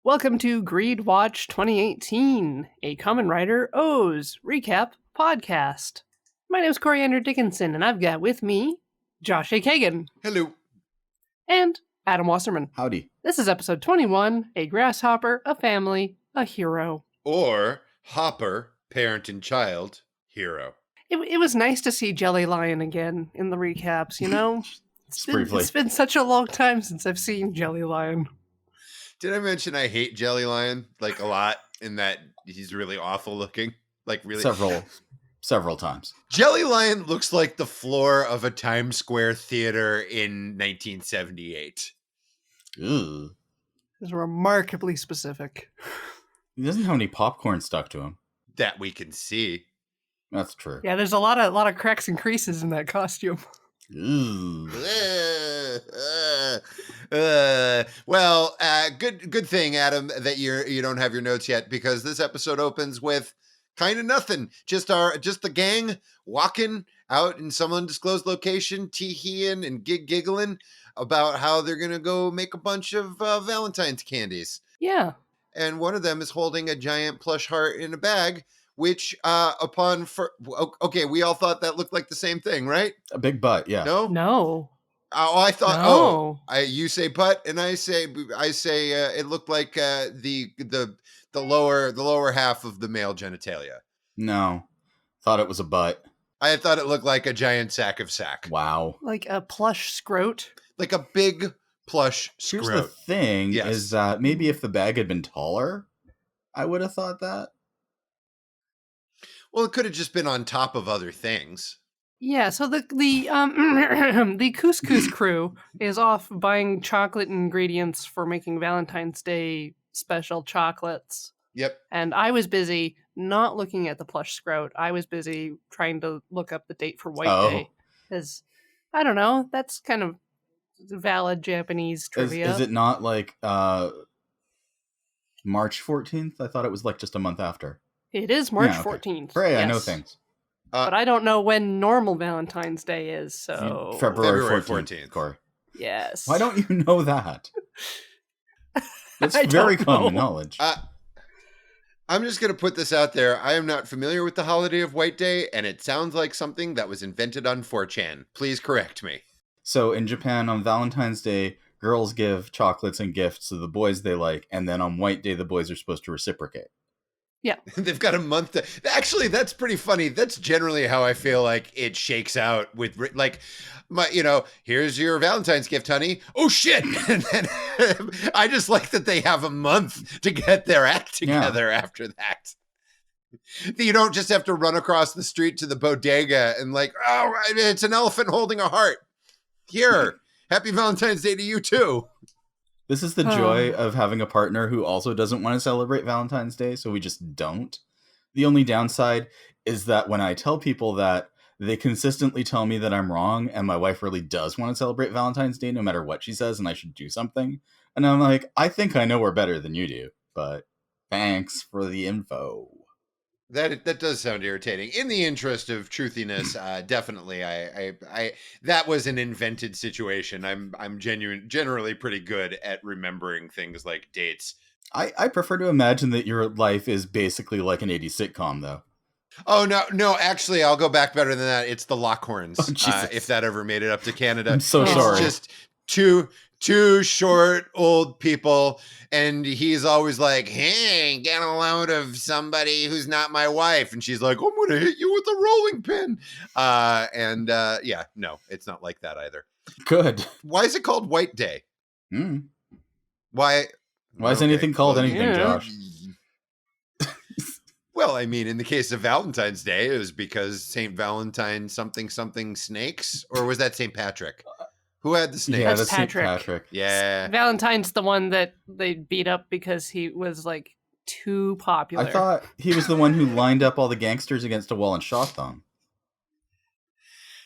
Welcome to GREEDWATCH2018, a Common Writer O's recap podcast. My name is Coriander Dickinson, and I've got with me Josh A. Kagan. Hello. And Adam Wasserman. Howdy. This is episode 21, A Grasshopper, a Family, a Hero. Or Hopper, Parent and Child, Hero. It was nice to see Jelly Lion again in the recaps, you know? It's been such a long time since I've seen Jelly Lion. Did I mention I hate Jelly Lion, like, a lot, in that he's really awful looking? Like, really? Several times. Jelly Lion looks like the floor of a Times Square theater in 1978. Ooh. It's remarkably specific. He doesn't have any popcorn stuck to him. That we can see. That's true. Yeah, there's a lot of cracks and creases in that costume. Ooh. Well, good thing, Adam, that you don't have your notes yet, because this episode opens with kind of nothing. Just the gang walking out in some undisclosed location, tee-heeing and giggling about how they're gonna go make a bunch of Valentine's candies. Yeah. And one of them is holding a giant plush heart in a bag, which okay, we all thought that looked like the same thing, right? A big butt, yeah. No. Oh, I thought. No. You say butt, and I say it looked like the lower half of the male genitalia. No, thought it was a butt. I thought it looked like a giant sack of sack. Wow. Like a plush scrote. Like a big plush scrote. Here's the thing: Yes. is that maybe if the bag had been taller, I would have thought that. Well, it could have just been on top of other things. Yeah, so the the couscous crew is off buying chocolate ingredients for making Valentine's Day special chocolates. Yep. And I was busy not looking at the plush scrote. I was busy trying to look up the date for White Day. Because, I don't know, that's kind of valid Japanese trivia. Is it not like March 14th? I thought it was like just a month after. It is March 14th. Hooray, yes. I know things. But I don't know when normal Valentine's Day is, so... February 14th. Corey. Yes. Why don't you know that? That's very common knowledge. I'm just going to put this out there. I am not familiar with the holiday of White Day, and it sounds like something that was invented on 4chan. Please correct me. So in Japan, on Valentine's Day, girls give chocolates and gifts to the boys they like, and then on White Day, the boys are supposed to reciprocate. Yeah. They've got a month to... Actually, that's pretty funny. That's generally how I feel like it shakes out with, like, here's your Valentine's gift, honey. Oh, shit. And then I just like that they have a month to get their act together after that. You don't just have to run across the street to the bodega and like, oh, it's an elephant holding a heart. Here, happy Valentine's Day to you, too. This is the joy of having a partner who also doesn't want to celebrate Valentine's Day, so we just don't. The only downside is that when I tell people that, they consistently tell me that I'm wrong, and my wife really does want to celebrate Valentine's Day no matter what she says, and I should do something. And I'm like, I think I know her better than you do, but thanks for the info. That does sound irritating. In the interest of truthiness, definitely, I that was an invented situation. I'm generally pretty good at remembering things like dates. I prefer to imagine that your life is basically like an 80s sitcom, though. Oh, no, actually, I'll go back better than that. It's the Lockhorns, if that ever made it up to Canada. I'm so sorry. It's just two short old people, and he's always like, hey, get a load of somebody who's not my wife. And she's like, I'm going to hit you with a rolling pin. Yeah, no, it's not like that either. Good. Why is it called White Day? Why is anything called anything, Josh? Well, I mean, in the case of Valentine's Day, it was because St. Valentine something snakes, or was that St. Patrick? Who had the snake? Yeah, that's St. Patrick. Patrick. Yeah. Valentine's the one that they beat up because he was like too popular. I thought he was the one who lined up all the gangsters against a wall and shot them.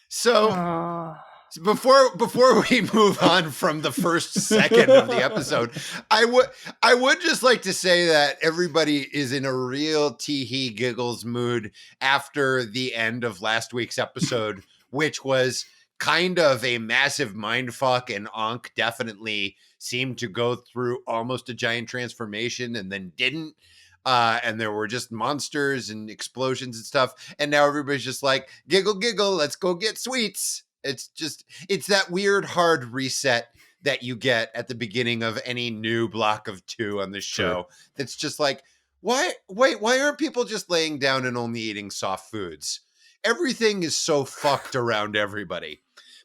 So Before we move on from the first second of the episode, I would just like to say that everybody is in a real tee-hee giggles mood after the end of last week's episode, which was kind of a massive mindfuck, and Ankh definitely seemed to go through almost a giant transformation and then didn't. And there were just monsters and explosions and stuff. And now everybody's just like, giggle, giggle, let's go get sweets. It's that weird hard reset that you get at the beginning of any new block of 2 on the show. Sure. That's just like, why aren't people just laying down and only eating soft foods? Everything is so fucked around everybody.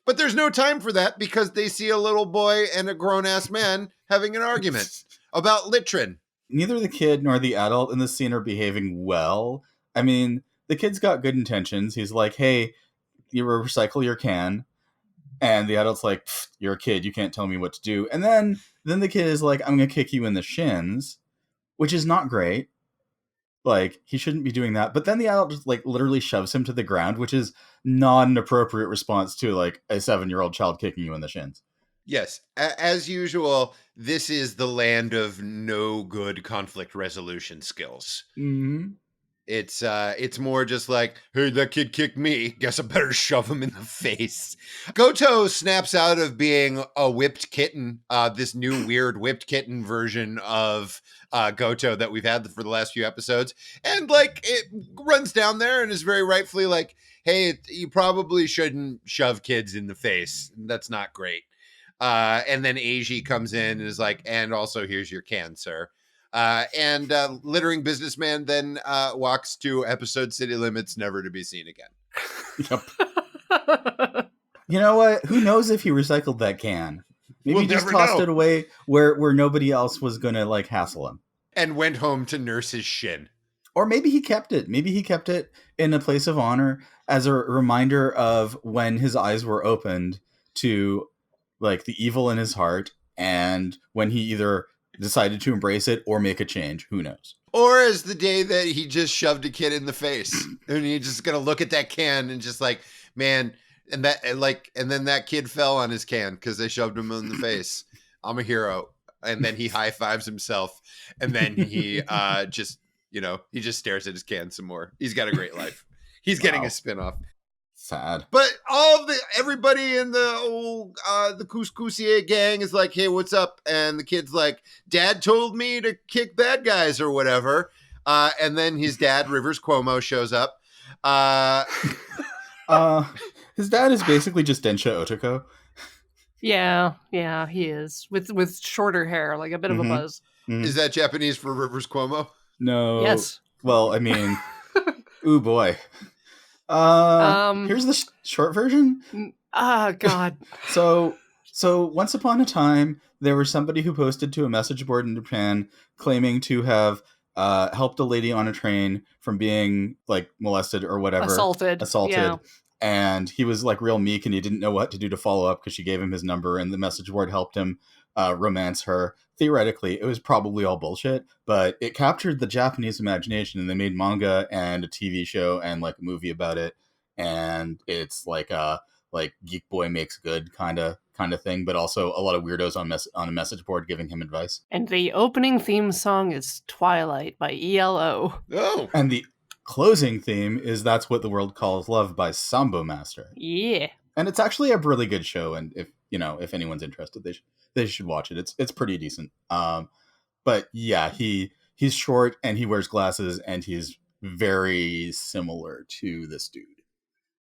But there's no time for that because they see a little boy and a grown-ass man having an argument about Litrin. Neither the kid nor the adult in the scene are behaving well. I mean, the kid's got good intentions. He's like, hey, you recycle your can. And the adult's like, you're a kid, you can't tell me what to do. And then the kid is like, I'm going to kick you in the shins, which is not great. Like, he shouldn't be doing that. But then the adult just, like, literally shoves him to the ground, which is not an appropriate response to, like, a 7-year-old child kicking you in the shins. Yes, as usual, this is the land of no good conflict resolution skills. Mm-hmm. It's more just like, hey, that kid kicked me. Guess I better shove him in the face. Goto snaps out of being a whipped kitten, this new weird whipped kitten version of Goto that we've had for the last few episodes. And like, it runs down there and is very rightfully like, hey, you probably shouldn't shove kids in the face. That's not great. And then Eiji comes in and is like, and also here's your can, sir. And littering businessman then walks to episode city limits, never to be seen again. Yep. You know what? Who knows if he recycled that can? Maybe We'll he just never tossed know. it away where nobody else was gonna like hassle him. And went home to nurse his shin. Or maybe he kept it. Maybe he kept it in a place of honor as a reminder of when his eyes were opened to like the evil in his heart, and when he either decided to embrace it or make a change. Who knows? Or as the day that he just shoved a kid in the face. And he's just gonna look at that can and just like, man, and then that kid fell on his can because they shoved him in the face. I'm a hero. And then he high fives himself, and then he just stares at his can some more. He's got a great life. He's getting a spin-off. Sad. But everybody in the Couscousier gang is like, hey, what's up? And the kid's like, Dad told me to kick bad guys or whatever. And then his dad, Rivers Cuomo, shows up. His dad is basically just Densha Otoko. Yeah, he is. With shorter hair, like a bit of a buzz. Mm-hmm. Is that Japanese for Rivers Cuomo? No. Yes. Well, I mean, ooh boy. Here's the short version. God. So once upon a time, there was somebody who posted to a message board in Japan claiming to have helped a lady on a train from being like molested or whatever. Assaulted. Yeah. And he was like real meek and he didn't know what to do to follow up because she gave him his number and the message board helped him romance her. Theoretically, it was probably all bullshit, but it captured the Japanese imagination and they made manga and a TV show and like a movie about it. And it's like a Geek Boy makes good kind of thing, but also a lot of weirdos on a message board giving him advice. And the opening theme song is Twilight by ELO. Oh. And the closing theme is That's What the World Calls Love by Sambo Master. Yeah. And it's actually a really good show, and if anyone's interested, they should watch it. It's pretty decent. But yeah, he's short and he wears glasses and he's very similar to this dude.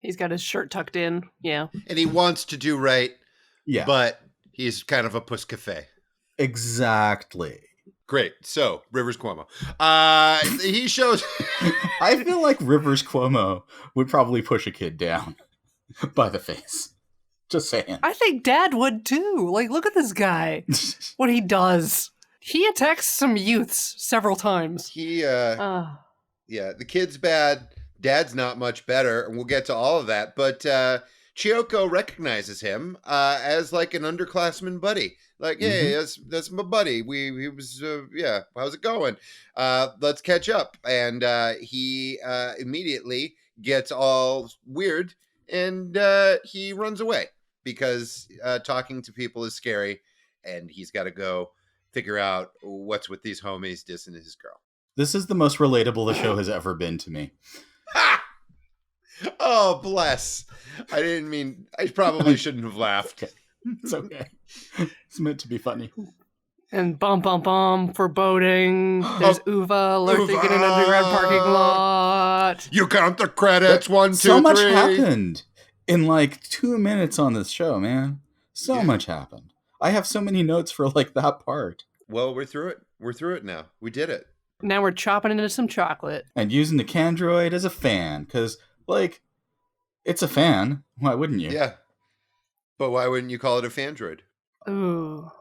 He's got his shirt tucked in. Yeah. And he wants to do right. Yeah. But he's kind of a puss cafe. Exactly. Great. So, Rivers Cuomo. He shows... I feel like Rivers Cuomo would probably push a kid down by the face. Just saying. I think Dad would too. Like, look at this guy. What he does. He attacks some youths several times. Yeah, the kid's bad. Dad's not much better. And we'll get to all of that. But Chiyoko recognizes him as like an underclassman buddy. Like, hey, that's my buddy. He was, how's it going? Let's catch up. And he immediately gets all weird and he runs away. because talking to people is scary, and he's got to go figure out what's with these homies dissing his girl. This is the most relatable the show has ever been to me. Ha! Oh, bless. I probably shouldn't have laughed. Okay. It's okay. It's meant to be funny. And foreboding. There's Uva lurking in an underground parking lot. You count the credits. 1, 2, 3. So much happened in like 2 minutes on this show, man. So much happened. I have so many notes for like that part. Well, we're through it. We're through it now. We did it. Now we're chopping into some chocolate. And using the Candroid as a fan, because, like, it's a fan. Why wouldn't you? Yeah. But why wouldn't you call it a Fandroid? Ooh.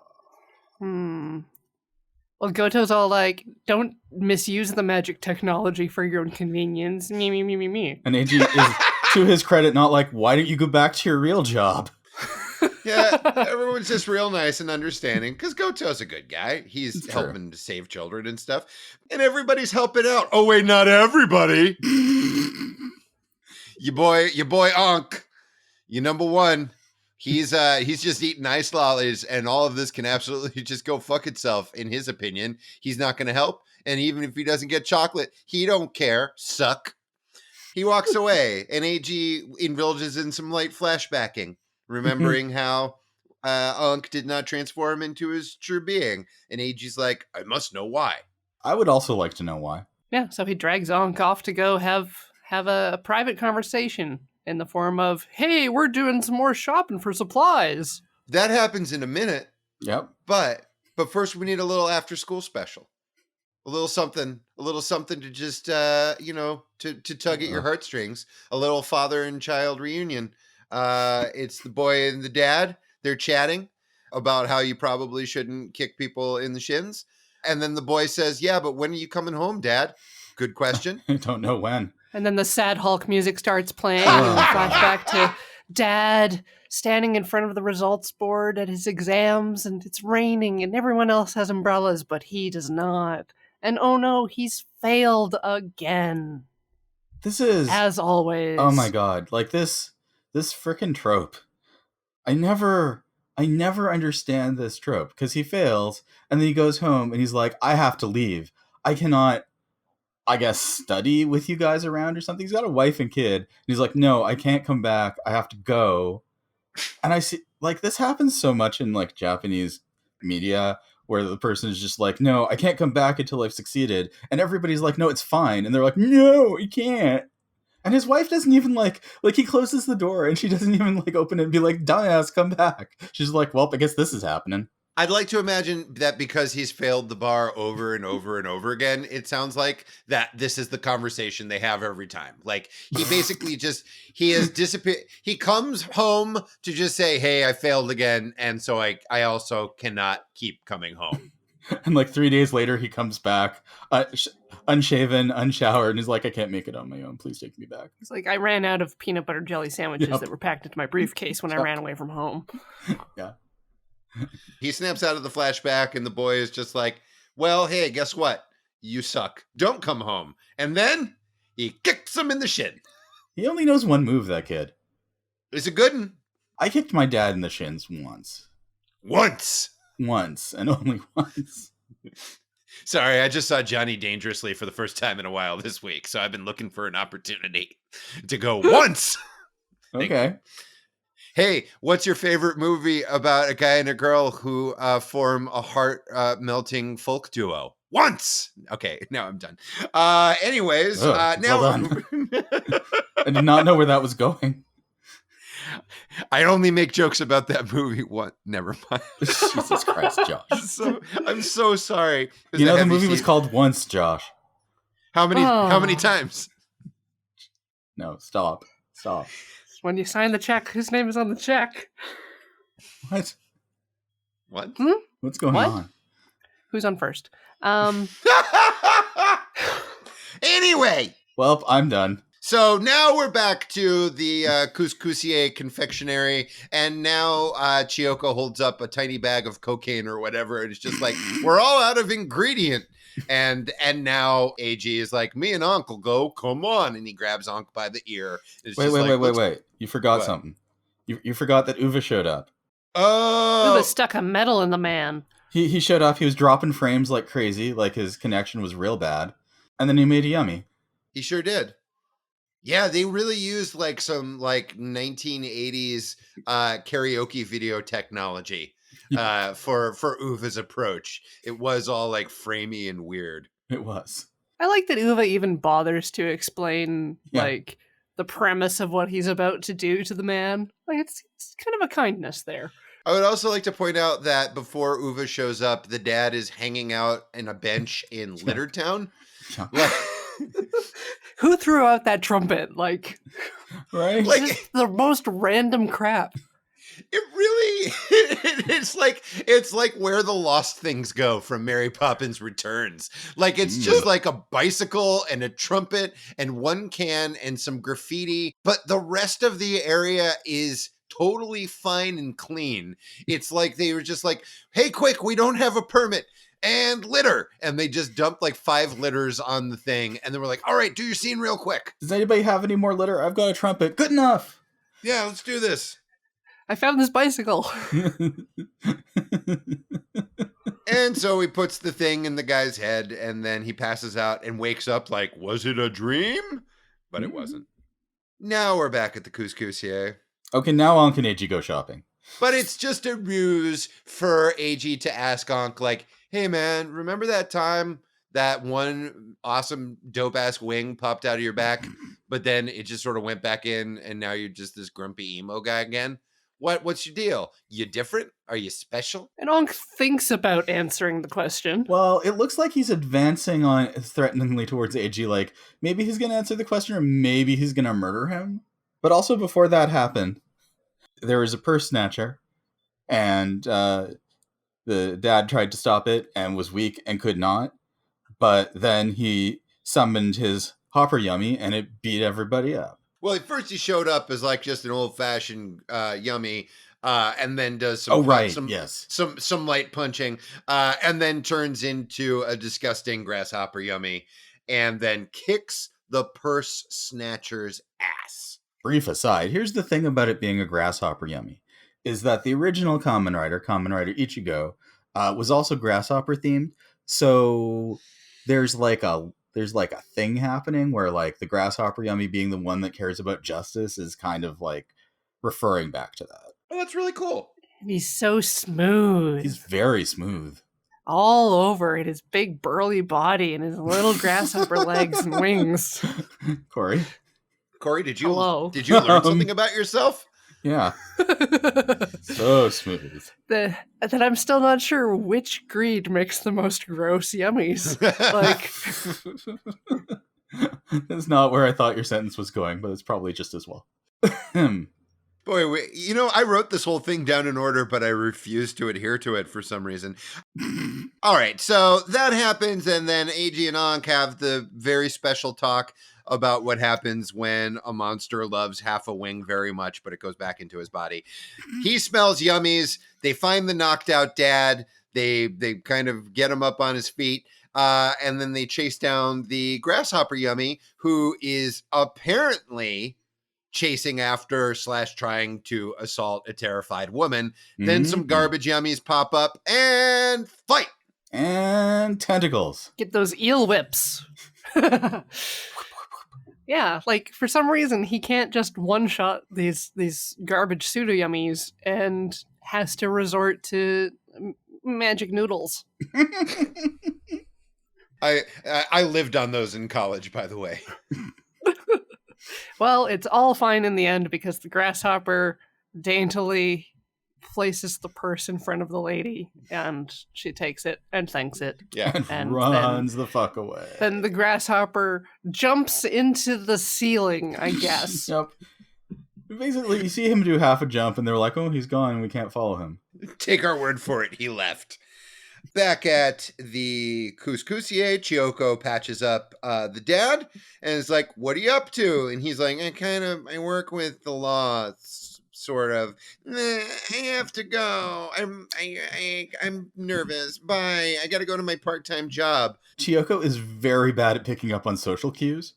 Well, Goto's all like, don't misuse the magic technology for your own convenience. Me. And AG is, to his credit, not like, why don't you go back to your real job? Yeah, everyone's just real nice and understanding because Goto's a good guy. He's helping to save children and stuff. And everybody's helping out. Oh, wait, not everybody. Your boy Ankh, you number one. He's just eating ice lollies, and all of this can absolutely just go fuck itself, in his opinion. He's not going to help. And even if he doesn't get chocolate, he don't care. Suck. He walks away, and AG indulges in some light flashbacking, remembering how Ankh did not transform into his true being. And AG's like, I must know why. I would also like to know why. Yeah, so he drags Ankh off to go have a private conversation in the form of, hey, we're doing some more shopping for supplies. That happens in a minute. Yep. But first we need a little after school special. A little something to just, to tug at your heartstrings. A little father and child reunion. It's the boy and the dad. They're chatting about how you probably shouldn't kick people in the shins. And then the boy says, yeah, but when are you coming home, Dad? Good question. I don't know when. And then the sad Hulk music starts playing, and we flash back to Dad standing in front of the results board at his exams, and it's raining, and everyone else has umbrellas, but he does not. And oh no, he's failed again. This is... as always. Oh my god. Like this frickin' trope. I never understand this trope, because he fails, and then he goes home, and he's like, I have to leave. I cannot... I guess study with you guys around or something. He's got a wife and kid. And he's like, no, I can't come back. I have to go. And I see, like, this happens so much in, like, Japanese media where the person is just like, no, I can't come back until I've succeeded. And everybody's like, no, it's fine. And they're like, no, you can't. And his wife doesn't even, like, he closes the door and she doesn't even, like, open it and be like, dumbass, come back. She's like, well, I guess this is happening. I'd like to imagine that because he's failed the bar over and over and over again, it sounds like that this is the conversation they have every time. Like, he basically he has disappeared. He comes home to just say, hey, I failed again. And so I also cannot keep coming home. And like 3 days later, he comes back unshaven, unshowered, and he's like, I can't make it on my own. Please take me back. It's like, I ran out of peanut butter jelly sandwiches that were packed into my briefcase when I ran away from home. Yeah. He snaps out of the flashback, and the boy is just like, well, hey, guess what? You suck. Don't come home. And then he kicks him in the shin. He only knows one move, that kid. It's a good one. I kicked my dad in the shins once. Once, and only once. Sorry, I just saw Johnny Dangerously for the first time in a while this week, so I've been looking for an opportunity to go once. Okay. Hey, what's your favorite movie about a guy and a girl who form a heart-melting folk duo? Once! Okay, now I'm done. Anyways, now... Done. I did not know where that was going. I only make jokes about that movie once. Never mind. Jesus Christ, Josh. I'm so sorry. You know, the movie was called Once, Josh. How many times? No, stop. When you sign the check, whose name is on the check? What? What's going on? Who's on first? Anyway. Well, I'm done. So now we're back to the Couscousier confectionery, and now Chiyoko holds up a tiny bag of cocaine or whatever, and it's just like, we're all out of ingredient. And now AG is like, me and Uncle go, come on. And he grabs Unc by the ear. Wait. You forgot something. You forgot that Uva showed up. Oh, Uva stuck a medal in the man. He showed up. He was dropping frames like crazy, like his connection was real bad. And then he made a yummy. he sure did. Yeah, they really used like some like 1980s karaoke video technology for Uva's approach. It was all like framey and weird. It was. I like that Uva even bothers to explain Yeah. like the premise of what he's about to do to the man. Like it's kind of a kindness there. I would also like to point out that before Uva shows up, the dad is hanging out in a bench in Littertown. Yeah. Like, Who threw out that trumpet? Like, Right? Like- just the most random crap. it really it's like where the lost things go from Mary Poppins Returns. Like it's just like a bicycle and a trumpet and one can and some graffiti, but the rest of the area is totally fine and clean. It's like they were just like, hey, quick, we don't have a permit. And litter. And they just dumped like 5 litters on the thing. And they were like, all right, do your scene real quick. Does anybody have any more litter? I've got a trumpet. Good enough. Yeah, let's do this. I found this bicycle. And so he puts the thing in the guy's head and then he passes out and wakes up like, was it a dream? But it wasn't. Now we're back at the Couscousier. Okay, now on can AG go shopping. But it's just a ruse for AG to ask Ankh, like, hey man, remember that time that one awesome dope ass wing popped out of your back, but then it just sort of went back in and now you're just this grumpy emo guy again? What's your deal? You different? Are you special? And Ankh thinks about answering the question. Well, it looks like he's advancing on threateningly towards AG, like maybe he's going to answer the question or maybe he's going to murder him. But also before that happened, there was a purse snatcher and the dad tried to stop it and was weak and could not. But then he summoned his hopper yummy and it beat everybody up. Well, at first he showed up as like just an old-fashioned yummy, and then does some some light punching, and then turns into a disgusting grasshopper yummy, and then kicks the purse snatcher's ass. Brief aside, here's the thing about it being a grasshopper yummy, is that the original Kamen Rider Ichigo, was also grasshopper themed. So there's like a thing happening where like the grasshopper yummy being the one that cares about justice is kind of like referring back to that. Oh, that's really cool. He's so smooth. He's very smooth. All over in his big burly body and his little grasshopper legs and wings. Corey, did you Hello. learn something about yourself? Yeah. So smooth. That I'm still not sure which greed makes the most gross yummies. Like, That's not where I thought your sentence was going, but it's probably just as well. Boy, I wrote this whole thing down in order, but I refused to adhere to it for some reason. All right, so that happens, and then AG and Ankh have the very special talk about what happens when a monster loves half a wing very much, but it goes back into his body. He smells yummies. They find the knocked out dad. They kind of get him up on his feet. And then they chase down the grasshopper yummy, who is apparently chasing after / trying to assault a terrified woman. Then some garbage yummies pop up and fight. And tentacles. get those eel whips. Yeah, like for some reason he can't just one-shot these garbage pseudo yummies and has to resort to magic noodles. I lived on those in college, by the way. Well, it's all fine in the end because the grasshopper daintily places the purse in front of the lady and she takes it and thanks it. Yeah, and And runs the fuck away. Then the grasshopper jumps into the ceiling, I guess. Yep. Basically, you see him do half a jump and they're like, oh, he's gone. We can't follow him. Take our word for it. He left. Back at the Couscousier, Chiyoko patches up the dad and is like, what are you up to? And he's like, I work with the law, sort of. I have to go. I'm nervous. Bye. I got to go to my part-time job. Chiyoko is very bad at picking up on social cues.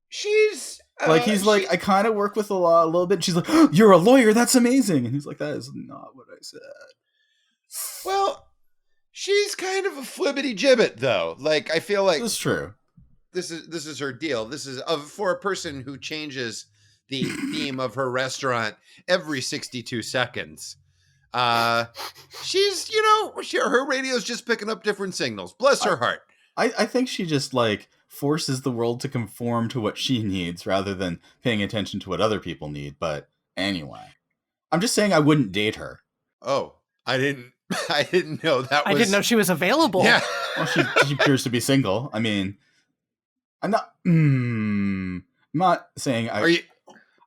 She's Like, he's like, I kind of work with the law a little bit. She's like, oh, you're a lawyer. That's amazing. And he's like, that is not what I said. Well, she's kind of a flibbity gibbet, though. Like, I feel like That's true. This is her deal. This is for a person who changes the theme of her restaurant every 62 seconds. She's, her radio's just picking up different signals. Bless her heart. I think she just, like, forces the world to conform to what she needs rather than paying attention to what other people need. But anyway, I'm just saying I wouldn't date her. Oh, I didn't know that was... I didn't know she was available. Yeah. Well, she appears to be single. I mean, I'm not saying Are you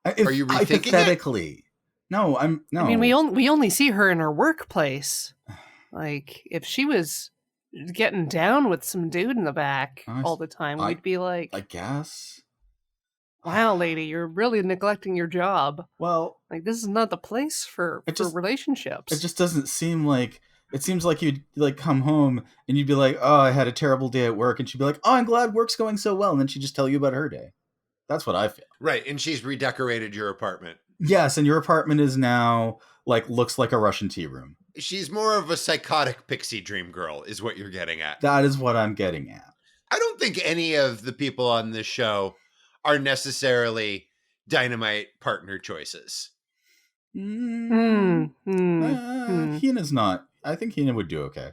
rethinking hypothetically? It? No, I mean, we only see her in her workplace. Like, if she was getting down with some dude in the back all the time, we'd be like, I guess. Wow, lady, you're really neglecting your job. Well, like, this is not the place for relationships. It just doesn't seem like... It seems like you'd, like, come home and you'd be like, oh, I had a terrible day at work. And she'd be like, oh, I'm glad work's going so well. And then she'd just tell you about her day. That's what I feel. Right, and she's redecorated your apartment. Yes, and your apartment is now, like, looks like a Russian tea room. She's more of a psychotic pixie dream girl, is what you're getting at. That is what I'm getting at. I don't think any of the people on this show are necessarily dynamite partner choices. Hina's not. I think Hina would do okay.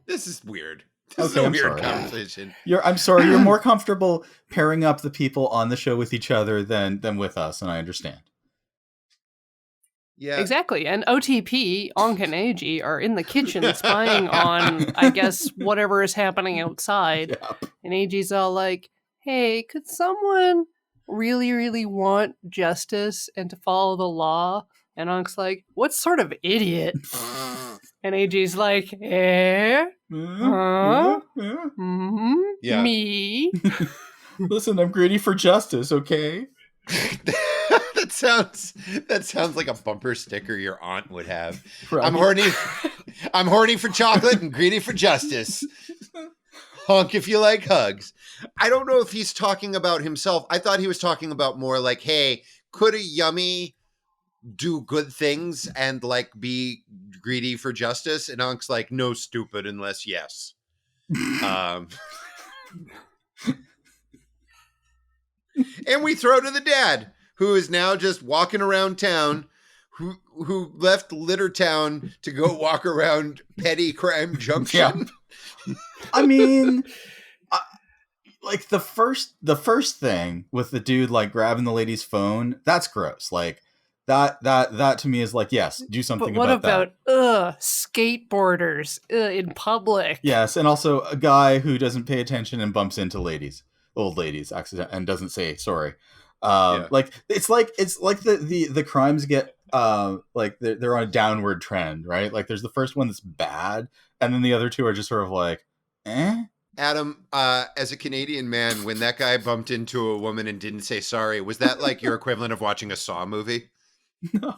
This is weird. This is a weird conversation. I'm sorry. You're more comfortable pairing up the people on the show with each other than with us, and I understand. Yeah, exactly. And OTP, Onk and AG are in the kitchen spying on, I guess, whatever is happening outside. Yep. And AG's all like, "Hey, could someone really, really want justice and to follow the law?" And Onk's like, "What sort of idiot?" And AG's like, "Eh? Huh? Mm-hmm. Yeah. Me?" Listen, I'm greedy for justice, okay? That sounds like a bumper sticker your aunt would have. Right. I'm horny for chocolate and greedy for justice. Honk if you like hugs. I don't know if he's talking about himself. I thought he was talking about more like, hey, could a yummy do good things and like be greedy for justice? And Honk's like, no, stupid, unless yes. And we throw to the dad, who is now just walking around town, who left Litter Town to go walk around Petty Crime Junction. Yeah. I mean, like the first thing with the dude like grabbing the lady's phone, that's gross. Like that to me is like, yes, do something about that. But what about skateboarders in public? Yes, and also a guy who doesn't pay attention and bumps into old ladies accident and doesn't say sorry. Like it's like the crimes get like they're on a downward trend, right? Like there's the first one that's bad, and then the other two are just sort of like, eh. Adam, as a Canadian man, when that guy bumped into a woman and didn't say sorry, was that like your equivalent of watching a Saw movie? No.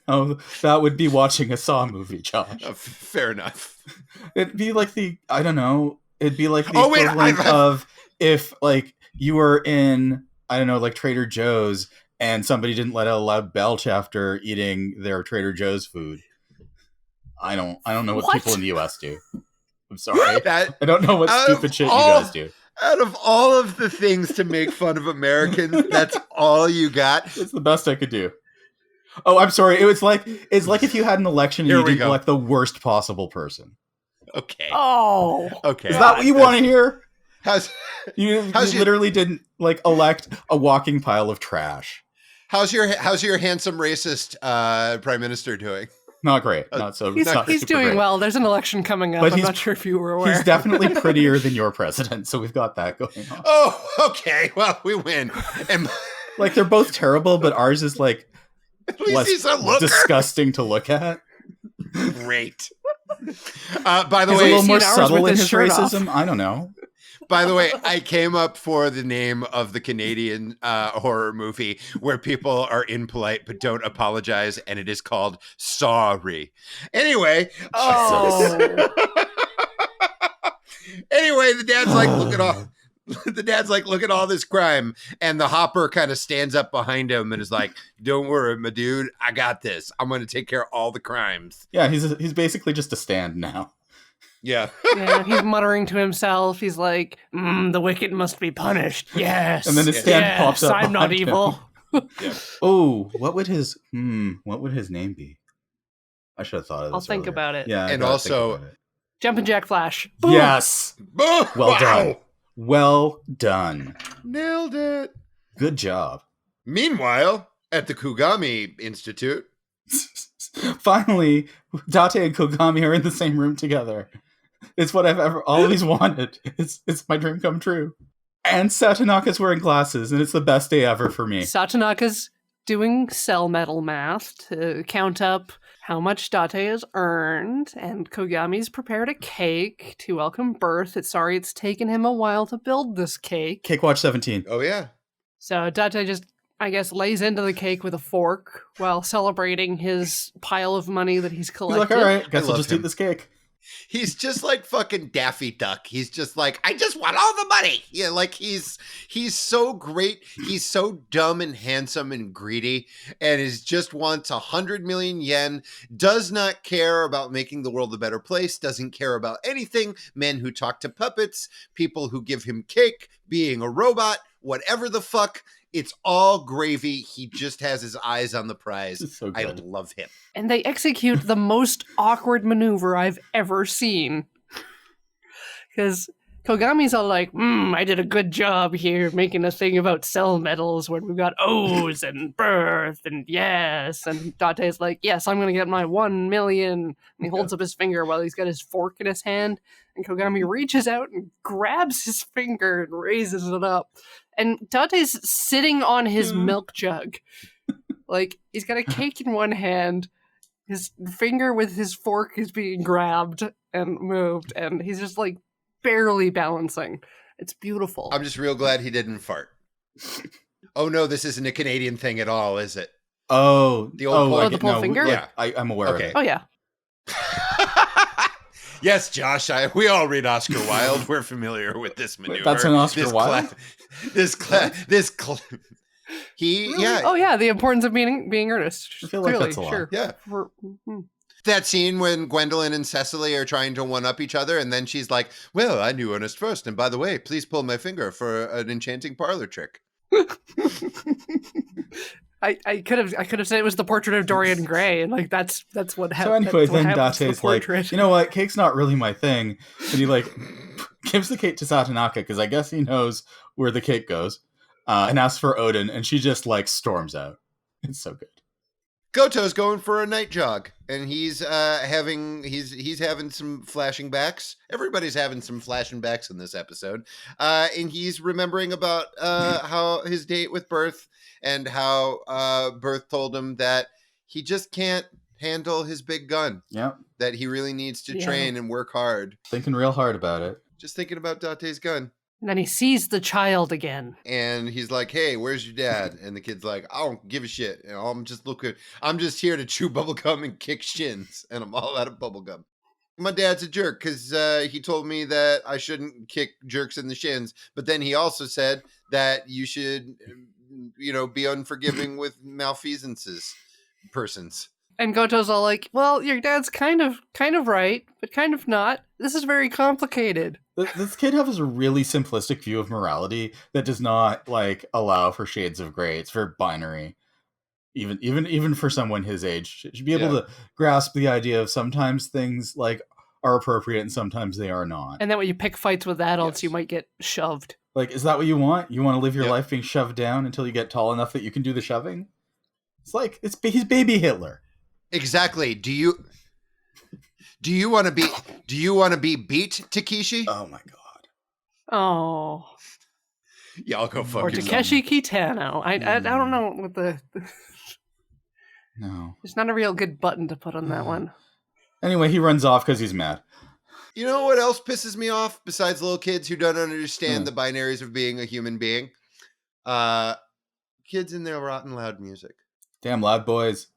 Oh, that would be watching a Saw movie, Josh. Fair enough. It'd be like I don't know. It'd be like the equivalent of if like you were in, I don't know, like Trader Joe's and somebody didn't let out a loud belch after eating their Trader Joe's food. I don't know what people in the US do. I'm sorry. I don't know what stupid shit you guys do. Out of all of the things to make fun of Americans, that's all you got? It's the best I could do. Oh, I'm sorry. It's like if you had an election and you didn't elect the worst possible person. Okay. Oh. Okay. Is that what you want to hear? You how's literally didn't like elect a walking pile of trash. How's your handsome racist prime minister doing? Not great. Not so. He's doing great. Well. There's an election coming up. But I'm not sure if you were aware. He's definitely prettier than your president, so we've got that going on. Oh, okay. Well, we win. And like they're both terrible, but ours is like less disgusting to look at. Great. By the way, a little more subtle in his racism. I don't know. By the way, I came up for the name of the Canadian horror movie where people are impolite but don't apologize, and it is called Sorry. Anyway. Oh. Anyway, the dad's like, look at all. The dad's like, look at all this crime. And the hopper kind of stands up behind him and is like, don't worry, my dude. I got this. I'm going to take care of all the crimes. Yeah, he's basically just a stand now. Yeah. Yeah, he's muttering to himself. He's like, the wicked must be punished. Yes. And then his stand yes, pops up. I'm not behind him. evil. Yeah. Oh, what would his name be? I should have thought of this. I'll think earlier. about it. Yeah, I And gotta also- think about it. Jumpin' Jack Flash. Boom. Yes. Well done. Well done. Nailed it. Good job. Meanwhile, at the Kugami Institute. Finally, Date and Kogami are in the same room together. It's what I've always wanted. It's my dream come true. And Satonaka's wearing glasses, and it's the best day ever for me. Satonaka's doing cell metal math to count up how much Date has earned, and Kogami's prepared a cake to welcome birth. Sorry it's taken him a while to build this cake. Cake Watch 17. Oh, yeah. So Date just, I guess, lays into the cake with a fork while celebrating his pile of money that he's He's collected. like, all right, guess I I'll love just him. eat this cake. He's just like fucking Daffy Duck. He's just like, I just want all the money. Yeah, like he's so great. He's so dumb and handsome and greedy, and is just wants 100 million yen. Does not care about making the world a better place. Doesn't care about anything. Men who talk to puppets, people who give him cake, being a robot, whatever the fuck. It's all gravy. He just has his eyes on the prize. It's so I good. love him. And they execute the most awkward maneuver I've ever seen. Because Kogami's all like, I did a good job here making a thing about cell metals when we've got O's and birth and yes. And Date's like, yes, I'm going to get my 1 million. And he holds up his finger while he's got his fork in his hand. And Kogami reaches out and grabs his finger and raises it up. And Date's sitting on his milk jug. Like, he's got a cake in one hand. His finger with his fork is being grabbed and moved. And he's just, like, barely balancing. It's beautiful. I'm just real glad he didn't fart. Oh, no, this isn't a Canadian thing at all, is it? Oh, The old point. Oh, the pull finger? Yeah. I'm aware Okay. of it. Oh, yeah. Yes, Josh, we all read Oscar Wilde. We're familiar with this maneuver. That's an Oscar Wilde? He, Really? yeah. Oh, yeah, the importance of being earnest. I feel like Clearly, that's a lot. sure. Yeah. Mhm. That scene when Gwendolyn and Cecily are trying to one-up each other, and then she's like, well, I knew Ernest first, and by the way, please pull my finger for an enchanting parlor trick. I could have said it was the portrait of Dorian Gray, and like that's what happened. So anyway, then Date's like, portrait. you know what? Cake's not really my thing. And he like gives the cake to Satonaka because I guess he knows where the cake goes, and asks for Odin, and she just like storms out. It's so good. Goto's going for a night jog, and he's having some flashing backs. Everybody's having some flashing backs in this episode, and he's remembering about how his date with Birth, and how Birth told him that he just can't handle his big gun. Yeah, That he really needs to train and work hard. thinking real hard about it. Just thinking about Date's gun. And then he sees the child again. And he's like, hey, where's your dad? And the kid's like, I don't give a shit. You know, I'm just here to chew bubblegum and kick shins. And I'm all out of bubblegum. My dad's a jerk because he told me that I shouldn't kick jerks in the shins. But then he also said that you should, be unforgiving with malfeasances persons. And Goto's all like, well, your dad's kind of right, but kind of not. This is very complicated. This kid has a really simplistic view of morality that does not like allow for shades of gray. It's very binary. Even for someone his age, should be able to grasp the idea of sometimes things like are appropriate and sometimes they are not. And then when you pick fights with adults, Yes. you might get shoved. Like, is that what you want? You want to live your life being shoved down until you get tall enough that you can do the shoving? It's like he's baby Hitler. Exactly. Do you want to be beat, Takeshi? Oh my god. Oh. Yeah, I'll go fuck Or yourself. Takeshi Kitano. I don't know what the... No. There's not a real good button to put on that one. Anyway, he runs off because he's mad. You know what else pisses me off besides little kids who don't understand the binaries of being a human being? Kids in their rotten loud music. Damn loud boys.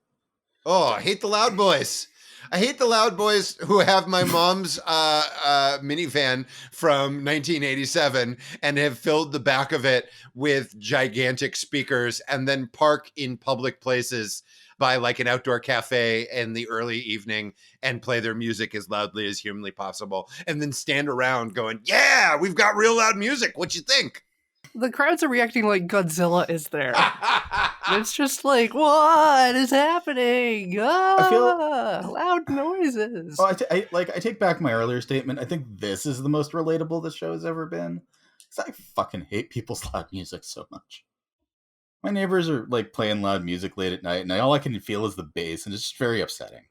Oh, I hate the loud boys. I hate the Loud Boys who have my mom's minivan from 1987 and have filled the back of it with gigantic speakers and then park in public places by like an outdoor cafe in the early evening and play their music as loudly as humanly possible and then stand around going, yeah, we've got real loud music. What you think? The crowds are reacting like Godzilla is there. It's just like, what is happening? Loud noises. Well, I take back my earlier statement. I think this is the most relatable the show has ever been. Because I fucking hate people's loud music so much. My neighbors are like playing loud music late at night, and all I can feel is the bass, and it's just very upsetting.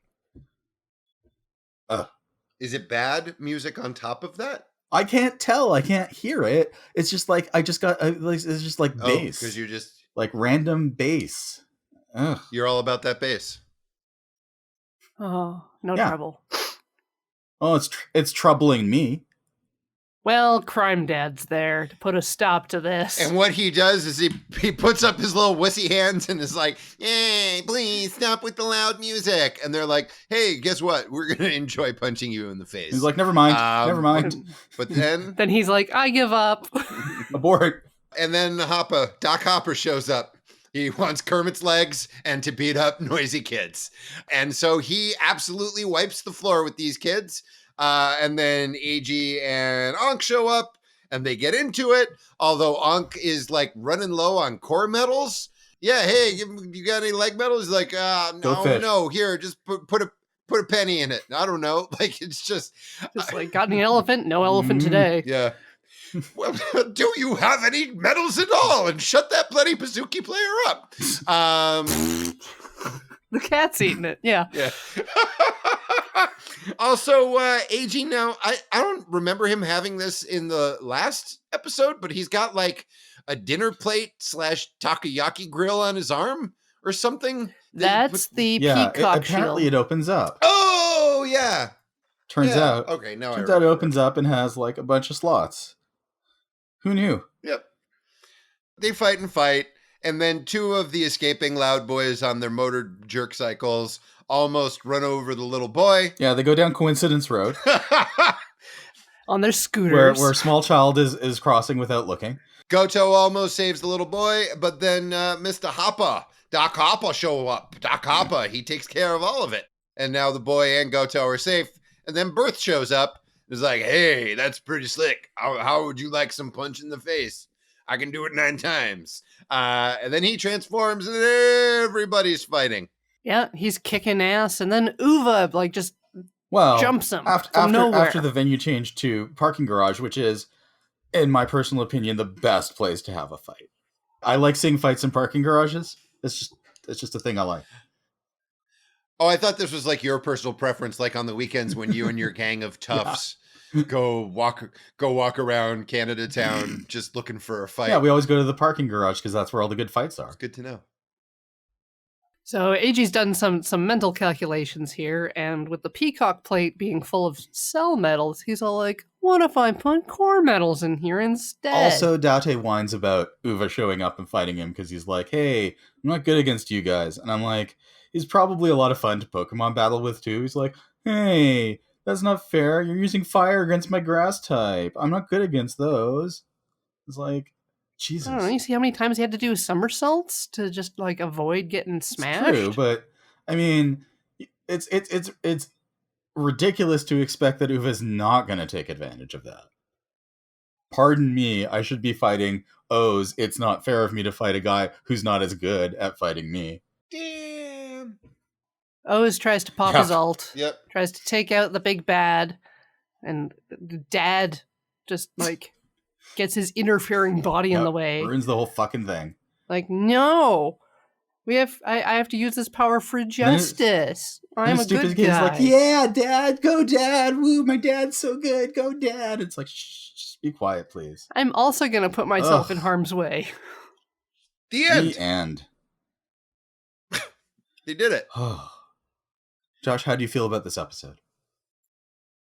Is it bad music on top of that? I can't tell. I can't hear it. It's just like it's just like bass. Because you're just like random bass. Ugh. You're all about that bass. Oh, no trouble. Oh, it's troubling me. Well, Crime Dad's there to put a stop to this. And what he does is he puts up his little wussy hands and is like, hey, please stop with the loud music. And they're like, hey, guess what? We're going to enjoy punching you in the face. He's like, never mind. Never mind. But then... then he's like, I give up. Abort. And then Doc Hopper shows up. He wants Kermit's legs and to beat up noisy kids. And so he absolutely wipes the floor with these kids. And then AG and Ankh show up and they get into it. Although Ankh is like running low on core medals. Yeah, hey, you got any leg medals? He's like, no, here, just put a penny in it. I don't know. Like, it's just like, got any elephant? No elephant today. Yeah. Well, do you have any medals at all? And shut that bloody Bazooki player up. The cat's eating it. Yeah. Also, AG now, I don't remember him having this in the last episode, but he's got like a dinner plate / takoyaki grill on his arm or something. That's the peacock shield. Apparently it opens up. Oh, yeah. Turns out. Okay, now Turns out it opens up and has like a bunch of slots. Who knew? Yep. They fight. And then two of the escaping Loud Boys on their motor jerk cycles almost run over the little boy. Yeah, they go down Coincidence Road. On their scooters. Where a small child is crossing without looking. Goto almost saves the little boy, but then Mr. Hopper, Doc Hopper show up. Doc Hopper, he takes care of all of it. And now the boy and Goto are safe. And then Birth shows up. It's like, hey, that's pretty slick. How would you like some punch in the face? I can do it 9 times. And then he transforms and everybody's fighting. Yeah, he's kicking ass. And then Uva, like, just jumps him from nowhere. After the venue changed to parking garage, which is, in my personal opinion, the best place to have a fight. I like seeing fights in parking garages. It's just a thing I like. Oh, I thought this was like your personal preference, like on the weekends when you and your gang of toughs go walk around Canada town just looking for a fight. Yeah, we always go to the parking garage because that's where all the good fights are. It's good to know. So AG's done some mental calculations here, and with the peacock plate being full of cell medals, he's all like, what if I put core medals in here instead? Also, Date whines about Uva showing up and fighting him because he's like, hey, I'm not good against you guys. And I'm like, he's probably a lot of fun to Pokemon battle with too. He's like, hey, that's not fair. You're using fire against my grass type. I'm not good against those. It's like, Jesus. I don't know, you see how many times he had to do somersaults to just like avoid getting smashed? It's true, but I mean, it's ridiculous to expect that Uva's not going to take advantage of that. Pardon me, I should be fighting O's. It's not fair of me to fight a guy who's not as good at fighting me. Damn. Oz tries to pop his ult. Yep. Tries to take out the big bad. And Dad just like gets his interfering body in the way. Ruins the whole fucking thing. Like, no. I have to use this power for justice. I'm a good guy. It's like, yeah, Dad, go Dad. Woo, my dad's so good. Go Dad. It's like, shh, just be quiet, please. I'm also going to put myself in harm's way. The end. The end. They did it. Josh, how do you feel about this episode?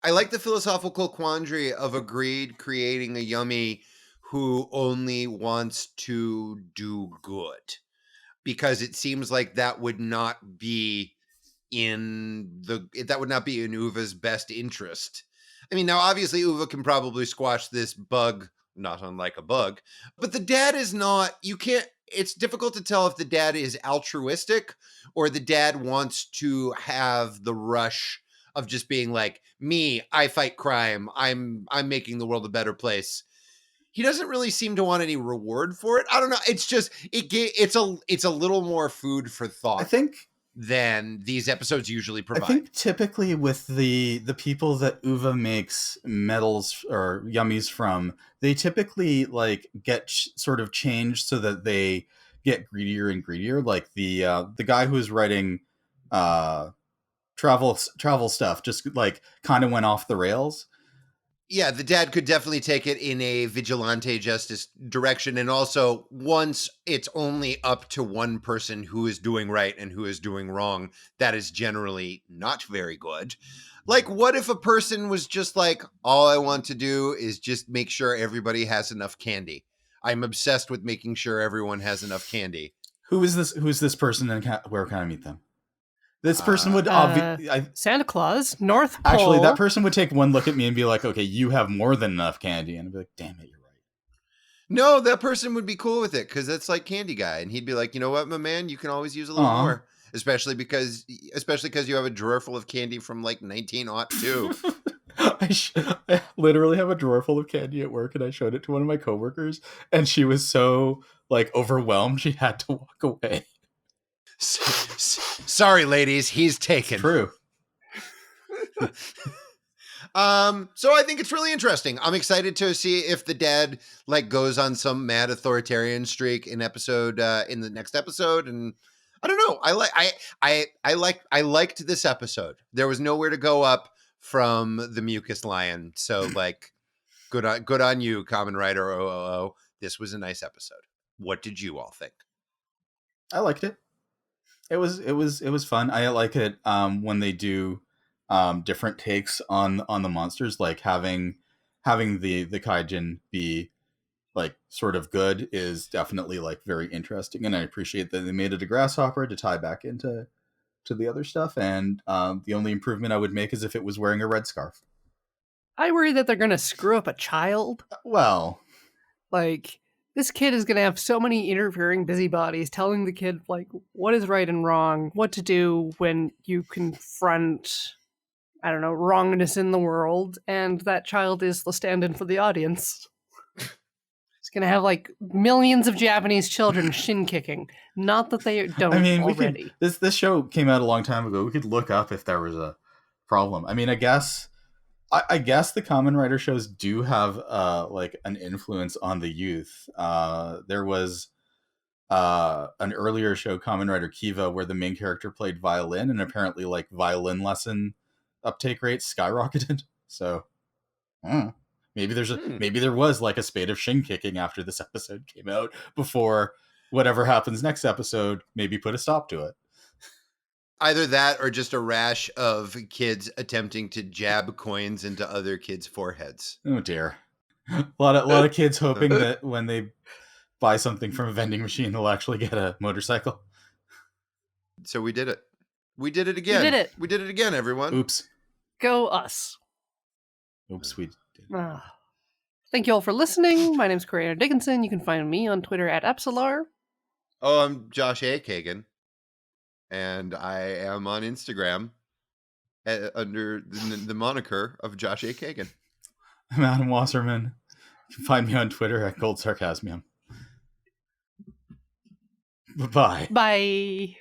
I like the philosophical quandary of a Greed creating a Yummy who only wants to do good. Because it seems like that would not be that would not be in Uva's best interest. I mean, now obviously Uva can probably squash this bug, not unlike a bug, but the dad is not, it's difficult to tell if the dad is altruistic or the dad wants to have the rush of just being like, me, I fight crime. I'm making the world a better place. He doesn't really seem to want any reward for it. I don't know. It's just, it's a little more food for thought. I think than these episodes usually provide. I think typically with the people that Uva makes medals or yummies from, they typically like get sort of changed so that they get greedier and greedier. Like the guy who's writing travel stuff just like kind of went off the rails. Yeah, the dad could definitely take it in a vigilante justice direction. And also, once it's only up to one person who is doing right and who is doing wrong, that is generally not very good. Like, what if a person was just like, all I want to do is just make sure everybody has enough candy. I'm obsessed with making sure everyone has enough candy. Who's this person and where can I meet them? This person would Santa Claus, North Pole. Actually, that person would take one look at me and be like, okay, you have more than enough candy. And I'd be like, damn it, you're right. No, that person would be cool with it because that's like Candy Guy. And he'd be like, you know what, my man, you can always use a little more. Especially because you have a drawer full of candy from like 1902. I literally have a drawer full of candy at work, and I showed it to one of my coworkers, and she was so like overwhelmed she had to walk away. Sorry, ladies, he's taken. It's true. So I think it's really interesting. I'm excited to see if the dad like goes on some mad authoritarian streak in the next episode. And I don't know. I liked this episode. There was nowhere to go up from the mucus lion. So like, good on you, Common Writer 000. This was a nice episode. What did you all think? I liked it. It was fun. I like it when they do different takes on the monsters, like having the kaijin be like sort of good is definitely like very interesting, and I appreciate that they made it a grasshopper to tie back into the other stuff. And the only improvement I would make is if it was wearing a red scarf. I worry that they're gonna screw up a child. Well, like, this kid is going to have so many interfering busybodies telling the kid, like, what is right and wrong, what to do when you confront, I don't know, wrongness in the world, and that child is the stand-in for the audience. It's going to have, like, millions of Japanese children shin-kicking. Not that they don't already. This show came out a long time ago. We could look up if there was a problem. I mean, I guess the Kamen Rider shows do have like an influence on the youth. There was an earlier show, Kamen Rider Kiva, where the main character played violin, and apparently like violin lesson uptake rates skyrocketed. So maybe there was like a spate of shin kicking after this episode came out before whatever happens next episode maybe put a stop to it. Either that or just a rash of kids attempting to jab coins into other kids' foreheads. Oh dear. A lot of kids hoping that when they buy something from a vending machine, they'll actually get a motorcycle. So we did it. We did it again. We did it again, everyone. Oops. Go us. Oops, we did. Thank you all for listening. My name's Corey Dickinson. You can find me on Twitter at Epsilar. Oh, I'm Josh A. Kagan. And I am on Instagram under the moniker of Josh A. Kagan. I'm Adam Wasserman. You can find me on Twitter at GoldSarcasmium. Bye-bye. Bye.